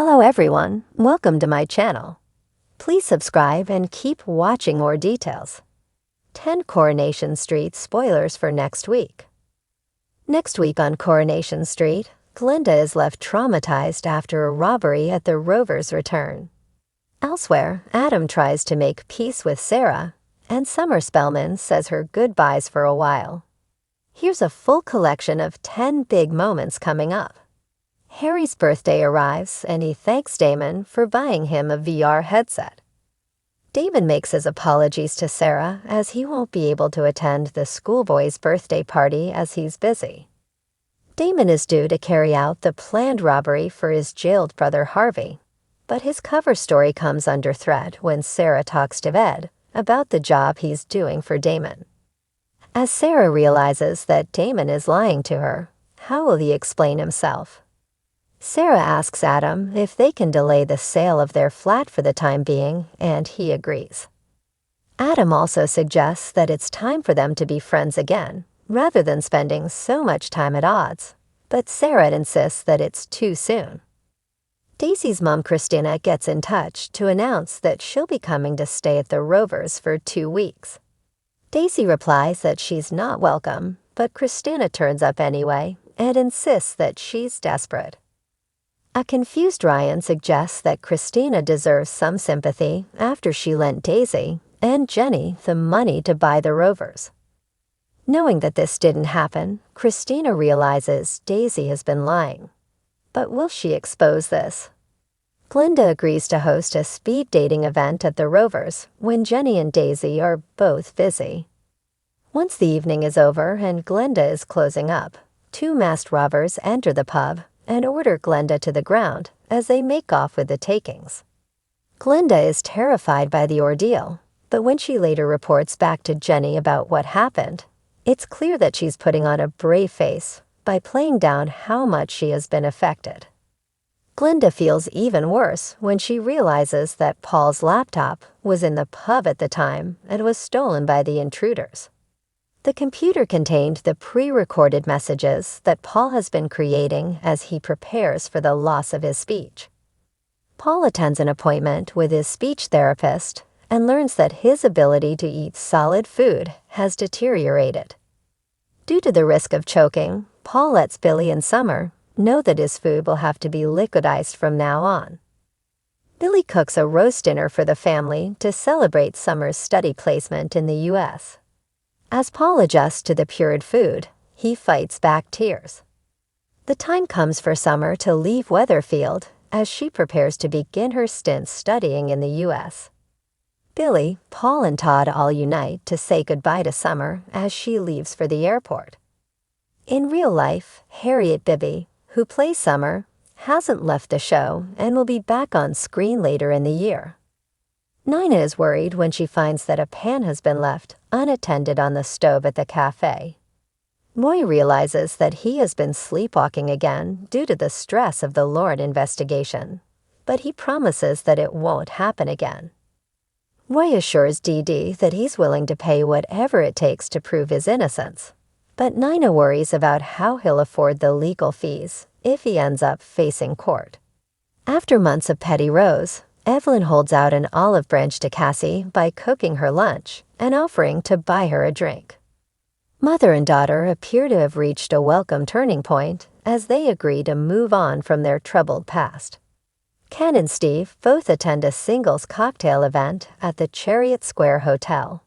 Hello everyone, welcome to my channel. Please subscribe and keep watching more details. 10 Coronation Street spoilers for next week. Next week on Coronation Street, Glinda is left traumatized after a robbery at the Rovers return. Elsewhere, Adam tries to make peace with Sarah, and Summer Spellman says her goodbyes for a while. Here's a full collection of 10 big moments coming up. Harry's birthday arrives, and he thanks Damon for buying him a VR headset. Damon makes his apologies to Sarah as he won't be able to attend the schoolboy's birthday party as he's busy. Damon is due to carry out the planned robbery for his jailed brother Harvey, but his cover story comes under threat when Sarah talks to Ed about the job he's doing for Damon. As Sarah realizes that Damon is lying to her, how will he explain himself? Sarah asks Adam if they can delay the sale of their flat for the time being, and he agrees. Adam also suggests that it's time for them to be friends again, rather than spending so much time at odds, but Sarah insists that it's too soon. Daisy's mom Christina gets in touch to announce that she'll be coming to stay at the Rovers for 2 weeks. Daisy replies that she's not welcome, but Christina turns up anyway and insists that she's desperate. A confused Ryan suggests that Christina deserves some sympathy after she lent Daisy and Jenny the money to buy the Rovers. Knowing that this didn't happen, Christina realizes Daisy has been lying. But will she expose this? Glinda agrees to host a speed dating event at the Rovers when Jenny and Daisy are both busy. Once the evening is over and Glinda is closing up, 2 masked robbers enter the pub and order Glinda to the ground as they make off with the takings. Glinda is terrified by the ordeal, but when she later reports back to Jenny about what happened, it's clear that she's putting on a brave face by playing down how much she has been affected. Glinda feels even worse when she realizes that Paul's laptop was in the pub at the time and was stolen by the intruders. The computer contained the pre-recorded messages that Paul has been creating as he prepares for the loss of his speech. Paul attends an appointment with his speech therapist and learns that his ability to eat solid food has deteriorated. Due to the risk of choking, Paul lets Billy and Summer know that his food will have to be liquidized from now on. Billy cooks a roast dinner for the family to celebrate Summer's study placement in the U.S. As Paul adjusts to the pured food, he fights back tears. The time comes for Summer to leave Weatherfield as she prepares to begin her stint studying in the U.S. Billy, Paul, and Todd all unite to say goodbye to Summer as she leaves for the airport. In real life, Harriet Bibby, who plays Summer, hasn't left the show and will be back on screen later in the year. Nina is worried when she finds that a pan has been left unattended on the stove at the cafe. Moy realizes that he has been sleepwalking again due to the stress of the Lorne investigation, but he promises that it won't happen again. Moy assures Dee Dee that he's willing to pay whatever it takes to prove his innocence, but Nina worries about how he'll afford the legal fees if he ends up facing court. After months of petty rows, Evelyn holds out an olive branch to Cassie by cooking her lunch and offering to buy her a drink. Mother and daughter appear to have reached a welcome turning point as they agree to move on from their troubled past. Ken and Steve both attend a singles cocktail event at the Chariot Square Hotel.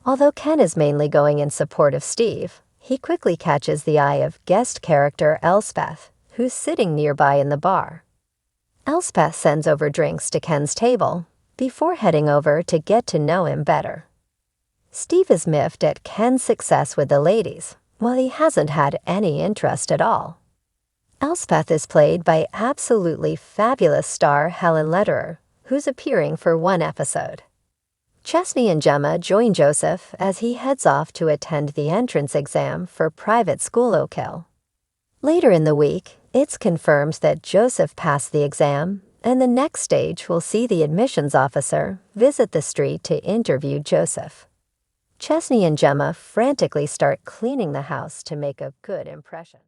Although Ken is mainly going in support of Steve, he quickly catches the eye of guest character Elspeth, who's sitting nearby in the bar. Elspeth sends over drinks to Ken's table before heading over to get to know him better. Steve is miffed at Ken's success with the ladies, while he hasn't had any interest at all. Elspeth is played by absolutely fabulous star Helen Lederer, who's appearing for 1 episode. Chesney and Gemma join Joseph as he heads off to attend the entrance exam for private school Oak Hill. Later in the week, it's confirmed that Joseph passed the exam, and the next stage will see the admissions officer visit the street to interview Joseph. Chesney and Gemma frantically start cleaning the house to make a good impression.